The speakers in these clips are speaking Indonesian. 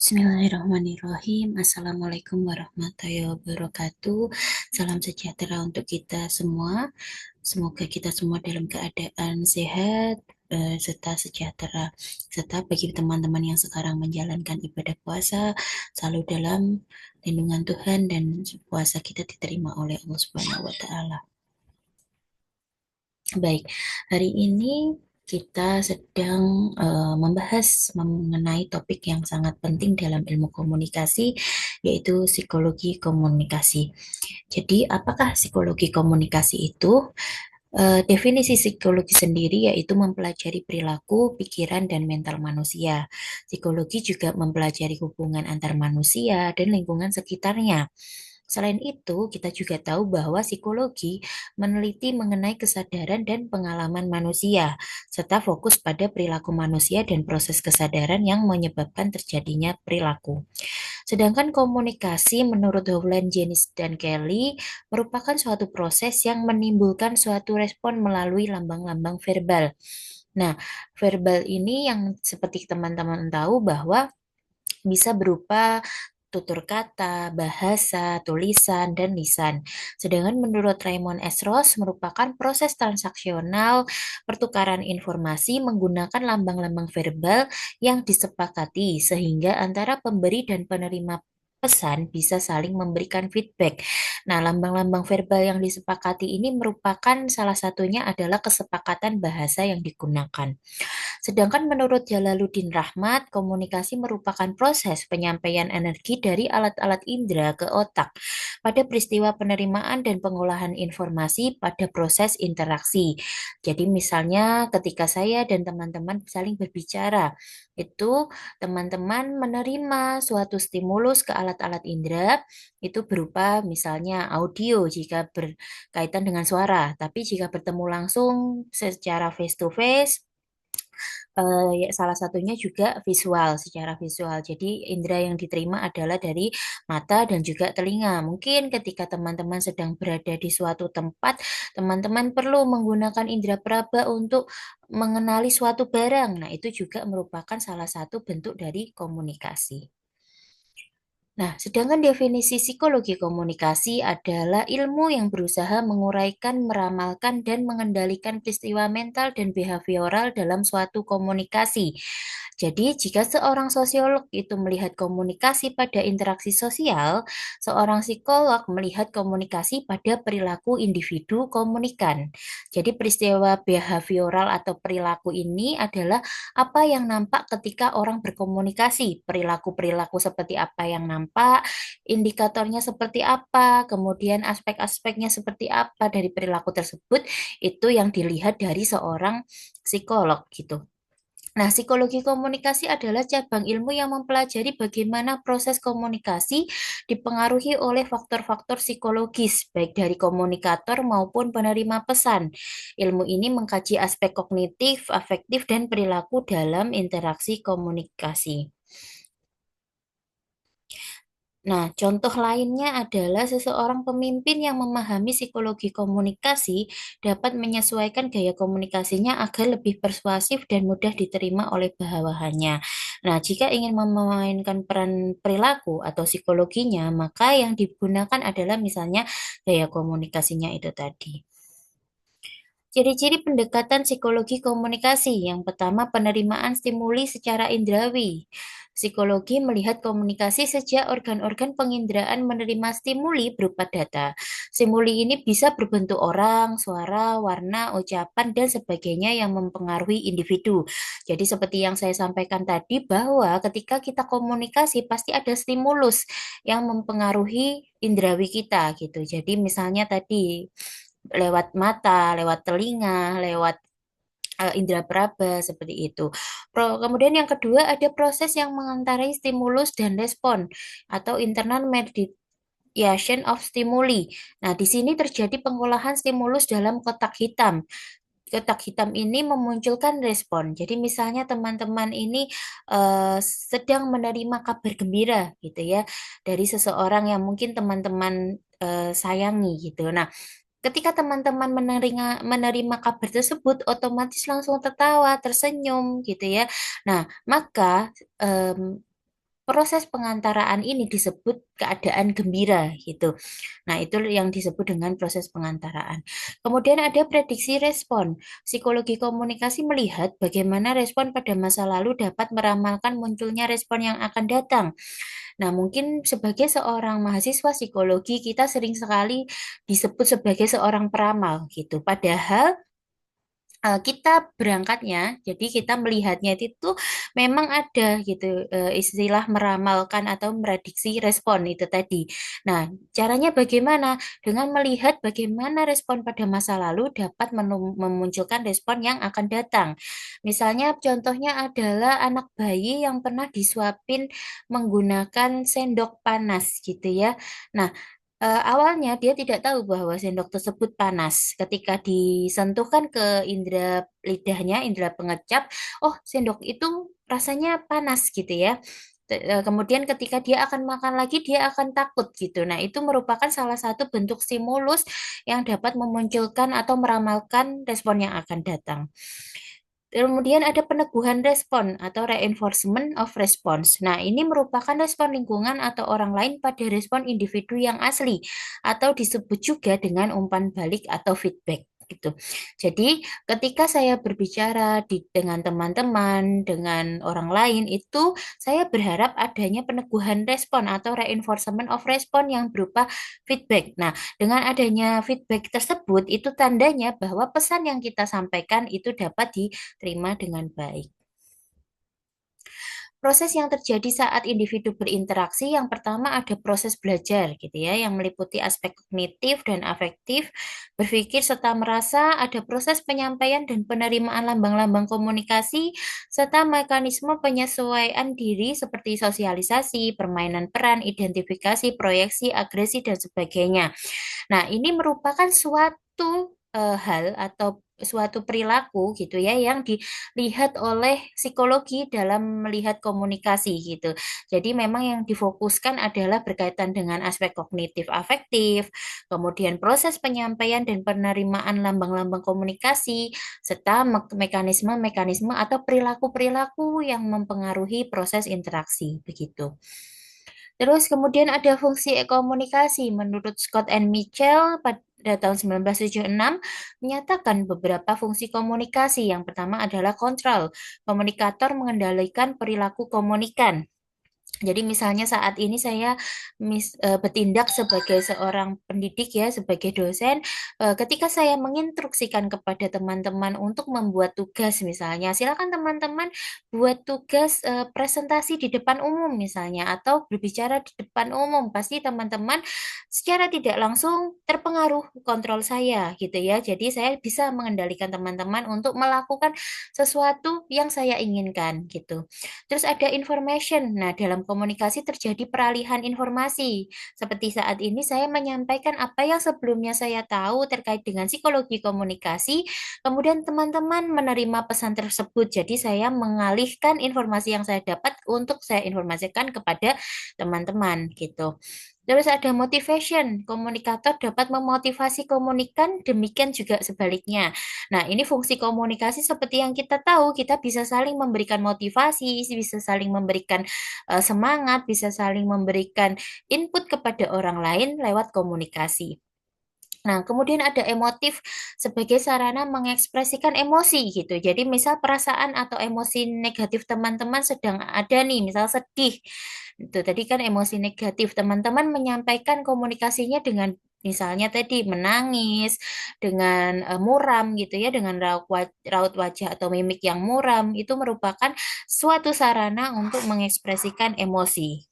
Bismillahirrahmanirrahim. Assalamualaikum warahmatullahi wabarakatuh. Salam sejahtera untuk kita semua. Semoga kita semua dalam keadaan sehat serta sejahtera. Serta bagi teman-teman yang sekarang menjalankan ibadah puasa, selalu dalam lindungan Tuhan dan puasa kita diterima oleh Allah Subhanahu wa taala. Baik, hari ini kita sedang membahas mengenai topik yang sangat penting dalam ilmu komunikasi, yaitu psikologi komunikasi. Jadi, apakah psikologi komunikasi itu? Definisi psikologi sendiri yaitu mempelajari perilaku, pikiran, dan mental manusia. Psikologi juga mempelajari hubungan antar manusia dan lingkungan sekitarnya. Selain itu, kita juga tahu bahwa psikologi meneliti mengenai kesadaran dan pengalaman manusia, serta fokus pada perilaku manusia dan proses kesadaran yang menyebabkan terjadinya perilaku. Sedangkan komunikasi menurut Howland, Janis, dan Kelly merupakan suatu proses yang menimbulkan suatu respon melalui lambang-lambang verbal. Nah, verbal ini yang seperti teman-teman tahu bahwa bisa berupa tutur kata, bahasa, tulisan, dan lisan. Sedangkan menurut Raymond S. Ross merupakan proses transaksional pertukaran informasi menggunakan lambang-lambang verbal yang disepakati sehingga antara pemberi dan penerima pesan bisa saling memberikan feedback. Nah, lambang-lambang verbal yang disepakati ini merupakan salah satunya adalah kesepakatan bahasa yang digunakan. Sedangkan menurut Jalaluddin Rahmat, komunikasi merupakan proses penyampaian energi dari alat-alat indera ke otak pada peristiwa penerimaan dan pengolahan informasi pada proses interaksi. Jadi misalnya ketika saya dan teman-teman saling berbicara, itu teman-teman menerima suatu stimulus ke alat-alat indera, itu berupa misalnya audio jika berkaitan dengan suara, tapi jika bertemu langsung secara face to face, ya, salah satunya juga visual, secara visual. Jadi indera yang diterima adalah dari mata dan juga telinga. Mungkin ketika teman-teman sedang berada di suatu tempat, teman-teman perlu menggunakan indera peraba untuk mengenali suatu barang. Nah, itu juga merupakan salah satu bentuk dari komunikasi. Nah, sedangkan definisi psikologi komunikasi adalah ilmu yang berusaha menguraikan, meramalkan, dan mengendalikan peristiwa mental dan behavioral dalam suatu komunikasi. Jadi, jika seorang sosiolog itu melihat komunikasi pada interaksi sosial, seorang psikolog melihat komunikasi pada perilaku individu komunikan. Jadi, peristiwa behavioral atau perilaku ini adalah apa yang nampak ketika orang berkomunikasi, perilaku-perilaku seperti apa yang nampak, indikatornya seperti apa, kemudian aspek-aspeknya seperti apa dari perilaku tersebut, itu yang dilihat dari seorang psikolog gitu. Nah, psikologi komunikasi adalah cabang ilmu yang mempelajari bagaimana proses komunikasi dipengaruhi oleh faktor-faktor psikologis, baik dari komunikator maupun penerima pesan. Ilmu ini mengkaji aspek kognitif, afektif, dan perilaku dalam interaksi komunikasi. Nah, contoh lainnya adalah seseorang pemimpin yang memahami psikologi komunikasi dapat menyesuaikan gaya komunikasinya agar lebih persuasif dan mudah diterima oleh bawahannya. Nah, jika ingin memainkan peran perilaku atau psikologinya, maka yang digunakan adalah misalnya gaya komunikasinya itu tadi. Ciri-ciri pendekatan psikologi komunikasi. Yang pertama, penerimaan stimuli secara indrawi. Psikologi melihat komunikasi sejak organ-organ penginderaan menerima stimuli berupa data. Stimuli ini bisa berbentuk orang, suara, warna, ucapan, dan sebagainya yang mempengaruhi individu. Jadi seperti yang saya sampaikan tadi bahwa ketika kita komunikasi pasti ada stimulus yang mempengaruhi indrawi kita gitu. Jadi misalnya tadi lewat mata, lewat telinga, lewat indera peraba seperti itu. Kemudian yang kedua ada proses yang mengantarai stimulus dan respon atau internal mediation of stimuli. Nah, di sini terjadi pengolahan stimulus dalam kotak hitam. Kotak hitam ini memunculkan respon. Jadi misalnya teman-teman ini sedang menerima kabar gembira gitu ya dari seseorang yang mungkin teman-teman sayangi gitu. Nah, ketika teman-teman menerima kabar tersebut, otomatis langsung tertawa, tersenyum gitu ya. Nah, maka em, proses pengantaraan ini disebut keadaan gembira gitu. Nah, itu yang disebut dengan proses pengantaraan. Kemudian ada prediksi respon. Psikologi komunikasi melihat bagaimana respon pada masa lalu dapat meramalkan munculnya respon yang akan datang. Nah, mungkin sebagai seorang mahasiswa psikologi, kita sering sekali disebut sebagai seorang peramal gitu. Padahal kita berangkatnya, jadi kita melihatnya itu memang ada gitu istilah meramalkan atau merediksi respon itu tadi. Nah, caranya bagaimana? Dengan melihat bagaimana respon pada masa lalu dapat memunculkan respon yang akan datang. Misalnya contohnya adalah anak bayi yang pernah disuapin menggunakan sendok panas gitu ya. Nah, awalnya dia tidak tahu bahwa sendok tersebut panas. Ketika disentuhkan ke indera lidahnya, indera pengecap, oh sendok itu rasanya panas gitu ya. Kemudian ketika dia akan makan lagi, dia akan takut gitu. Nah, itu merupakan salah satu bentuk stimulus yang dapat memunculkan atau meramalkan respon yang akan datang. Kemudian ada peneguhan respon atau reinforcement of response. Nah, ini merupakan respon lingkungan atau orang lain pada respon individu yang asli atau disebut juga dengan umpan balik atau feedback gitu. Jadi, ketika saya berbicara dengan teman-teman, dengan orang lain itu saya berharap adanya peneguhan respon atau reinforcement of response yang berupa feedback. Nah, dengan adanya feedback tersebut itu tandanya bahwa pesan yang kita sampaikan itu dapat diterima dengan baik. Proses yang terjadi saat individu berinteraksi, yang pertama ada proses belajar gitu ya, yang meliputi aspek kognitif dan afektif, berpikir serta merasa, ada proses penyampaian dan penerimaan lambang-lambang komunikasi, serta mekanisme penyesuaian diri seperti sosialisasi, permainan peran, identifikasi, proyeksi, agresi, dan sebagainya. Nah, ini merupakan suatu hal atau suatu perilaku gitu ya yang dilihat oleh psikologi dalam melihat komunikasi gitu. Jadi memang yang difokuskan adalah berkaitan dengan aspek kognitif afektif, kemudian proses penyampaian dan penerimaan lambang-lambang komunikasi, serta mekanisme-mekanisme atau perilaku-perilaku yang mempengaruhi proses interaksi begitu. Terus kemudian ada fungsi komunikasi. Menurut Scott and Mitchell pada tahun 1976 menyatakan beberapa fungsi komunikasi. Yang pertama adalah kontrol. Komunikator mengendalikan perilaku komunikan. Jadi misalnya saat ini saya bertindak sebagai seorang pendidik ya, sebagai dosen, ketika saya menginstruksikan kepada teman-teman untuk membuat tugas misalnya, silakan teman-teman buat tugas presentasi di depan umum misalnya, atau berbicara di depan umum, pasti teman-teman secara tidak langsung terpengaruh kontrol saya gitu ya. Jadi saya bisa mengendalikan teman-teman untuk melakukan sesuatu yang saya inginkan gitu. Terus ada information. Nah, dalam komunikasi terjadi peralihan informasi. Seperti saat ini saya menyampaikan apa yang sebelumnya saya tahu terkait dengan psikologi komunikasi, kemudian teman-teman menerima pesan tersebut. Jadi saya mengalihkan informasi yang saya dapat untuk saya informasikan kepada teman-teman gitu. Terus ada motivation, komunikator dapat memotivasi komunikan, demikian juga sebaliknya. Nah, ini fungsi komunikasi seperti yang kita tahu, kita bisa saling memberikan motivasi, bisa saling memberikan semangat, bisa saling memberikan input kepada orang lain lewat komunikasi. Nah, kemudian ada emotif sebagai sarana mengekspresikan emosi gitu. Jadi misal perasaan atau emosi negatif teman-teman sedang ada nih, misal sedih. Itu tadi kan emosi negatif. Teman-teman menyampaikan komunikasinya dengan misalnya tadi menangis, dengan muram gitu ya, dengan raut wajah atau mimik yang muram. Itu merupakan suatu sarana untuk mengekspresikan emosi.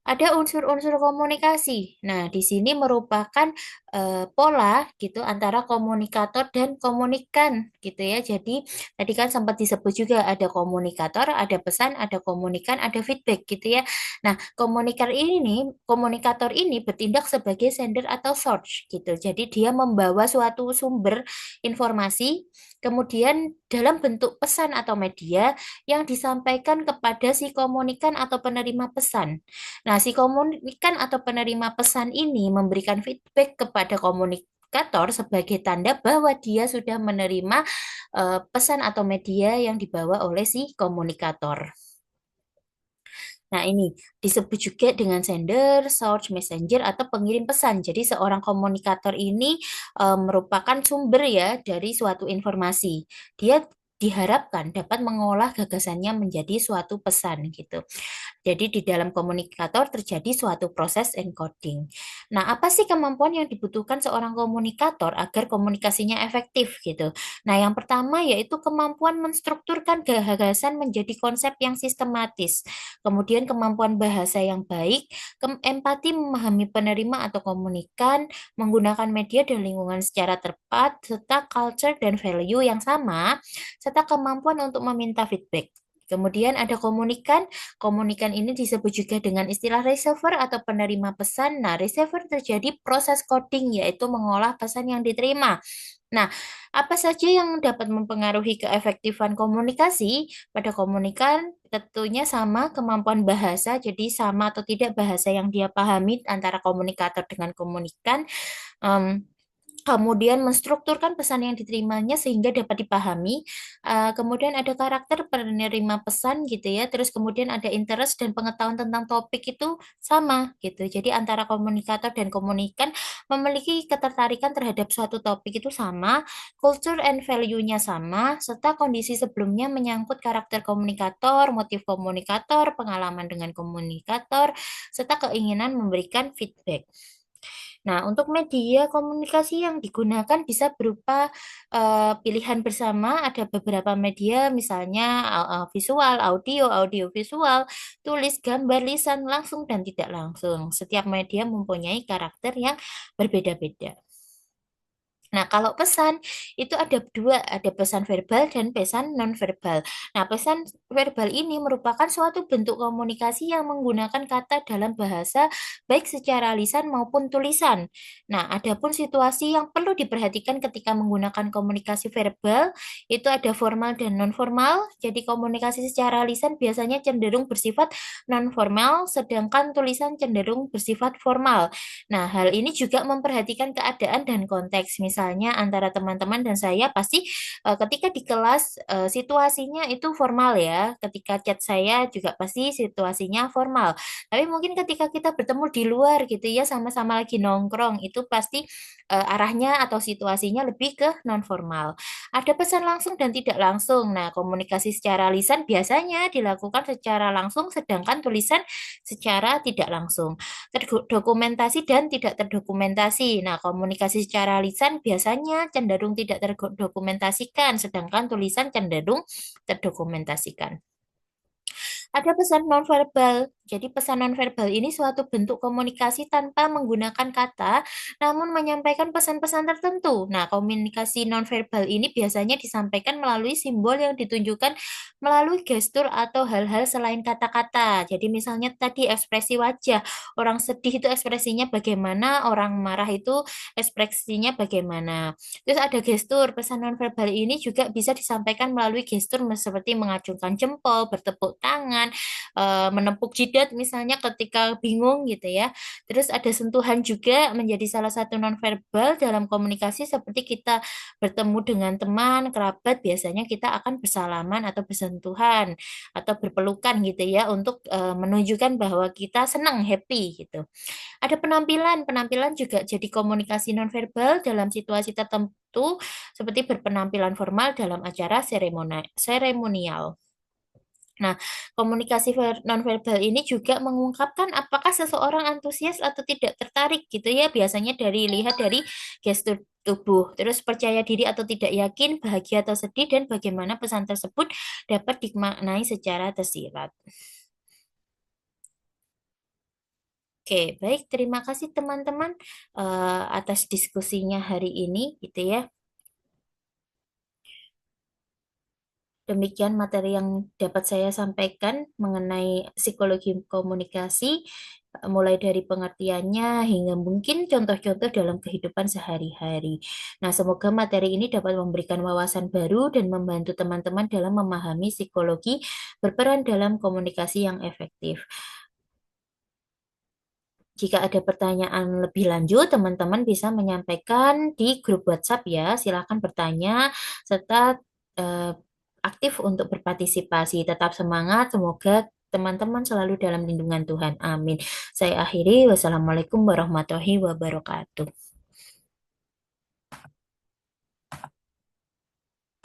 Ada unsur-unsur komunikasi. Nah, di sini merupakan pola gitu antara komunikator dan komunikan gitu ya. Jadi tadi kan sempat disebut juga ada komunikator, ada pesan, ada komunikan, ada feedback gitu ya. Nah, komunikator ini bertindak sebagai sender atau source gitu. Jadi dia membawa suatu sumber informasi kemudian dalam bentuk pesan atau media yang disampaikan kepada si komunikan atau penerima pesan. Nah, si komunikan atau penerima pesan ini memberikan feedback kepada komunikator sebagai tanda bahwa dia sudah menerima pesan atau media yang dibawa oleh si komunikator. Nah, ini disebut juga dengan sender, source, messenger, atau pengirim pesan. Jadi, seorang komunikator ini merupakan sumber ya dari suatu informasi. Dia diharapkan dapat mengolah gagasannya menjadi suatu pesan gitu. Jadi di dalam komunikator terjadi suatu proses encoding. Nah, apa sih kemampuan yang dibutuhkan seorang komunikator agar komunikasinya efektif gitu? Nah, yang pertama yaitu kemampuan menstrukturkan gagasan menjadi konsep yang sistematis. Kemudian kemampuan bahasa yang baik, empati memahami penerima atau komunikan, menggunakan media dan lingkungan secara tepat, serta culture dan value yang sama, serta kemampuan untuk meminta feedback. Kemudian ada komunikan. Komunikan ini disebut juga dengan istilah receiver atau penerima pesan. Nah, receiver terjadi proses coding, yaitu mengolah pesan yang diterima. Nah, apa saja yang dapat mempengaruhi keefektifan komunikasi? Pada komunikan tentunya sama kemampuan bahasa, jadi sama atau tidak bahasa yang dia pahami antara komunikator dengan komunikan. Em, Kemudian menstrukturkan pesan yang diterimanya sehingga dapat dipahami. Kemudian ada karakter penerima pesan gitu ya. Terus kemudian ada interest dan pengetahuan tentang topik itu sama gitu. Jadi antara komunikator dan komunikan memiliki ketertarikan terhadap suatu topik itu sama, culture and value-nya sama, serta kondisi sebelumnya menyangkut karakter komunikator, motif komunikator, pengalaman dengan komunikator, serta keinginan memberikan feedback. Nah, untuk media komunikasi yang digunakan bisa berupa pilihan bersama, ada beberapa media, misalnya visual, audio, audio visual, tulis, gambar, lisan, langsung dan tidak langsung. Setiap media mempunyai karakter yang berbeda-beda. Nah, kalau pesan itu ada dua, ada pesan verbal dan pesan nonverbal. Nah, pesan verbal ini merupakan suatu bentuk komunikasi yang menggunakan kata dalam bahasa baik secara lisan maupun tulisan. Nah, adapun situasi yang perlu diperhatikan ketika menggunakan komunikasi verbal itu ada formal dan nonformal. Jadi komunikasi secara lisan biasanya cenderung bersifat nonformal, sedangkan tulisan cenderung bersifat formal. Nah, hal ini juga memperhatikan keadaan dan konteks. Misalnya antara teman-teman dan saya pasti ketika di kelas situasinya itu formal ya. Ketika chat saya juga pasti situasinya formal. Tapi mungkin ketika kita bertemu di luar gitu ya sama-sama lagi nongkrong itu pasti arahnya atau situasinya lebih ke non formal. Ada pesan langsung dan tidak langsung. Nah, komunikasi secara lisan biasanya dilakukan secara langsung sedangkan tulisan secara tidak langsung. Terdokumentasi dan tidak terdokumentasi. Nah, komunikasi secara lisan biasanya cenderung tidak terdokumentasikan, sedangkan tulisan cenderung terdokumentasikan. Ada pesan nonverbal. Jadi pesan nonverbal ini suatu bentuk komunikasi tanpa menggunakan kata, namun menyampaikan pesan-pesan tertentu. Nah, komunikasi nonverbal ini biasanya disampaikan melalui simbol yang ditunjukkan melalui gestur atau hal-hal selain kata-kata. Jadi misalnya tadi ekspresi wajah, orang sedih itu ekspresinya bagaimana, orang marah itu ekspresinya bagaimana. Terus ada gestur, pesan nonverbal ini juga bisa disampaikan melalui gestur seperti mengacungkan jempol, bertepuk tangan, menepuk jidat misalnya ketika bingung gitu ya. Terus ada sentuhan juga menjadi salah satu nonverbal dalam komunikasi seperti kita bertemu dengan teman, kerabat, biasanya kita akan bersalaman atau bersentuhan atau berpelukan gitu ya untuk menunjukkan bahwa kita senang, happy gitu. Ada penampilan, penampilan juga jadi komunikasi nonverbal dalam situasi tertentu seperti berpenampilan formal dalam acara seremonial. Nah, komunikasi nonverbal ini juga mengungkapkan apakah seseorang antusias atau tidak tertarik gitu ya, biasanya dari lihat dari gestur tubuh, terus percaya diri atau tidak yakin, bahagia atau sedih, dan bagaimana pesan tersebut dapat dimaknai secara tersirat. Oke, baik. Terima kasih teman-teman atas diskusinya hari ini, gitu ya. Demikian materi yang dapat saya sampaikan mengenai psikologi komunikasi, mulai dari pengertiannya hingga mungkin contoh-contoh dalam kehidupan sehari-hari. Nah, semoga materi ini dapat memberikan wawasan baru dan membantu teman-teman dalam memahami psikologi berperan dalam komunikasi yang efektif. Jika ada pertanyaan lebih lanjut, teman-teman bisa menyampaikan di grup WhatsApp ya. Silakan bertanya serta aktif untuk berpartisipasi. Tetap semangat, semoga teman-teman selalu dalam lindungan Tuhan. Amin. Saya akhiri. Wassalamualaikum warahmatullahi wabarakatuh.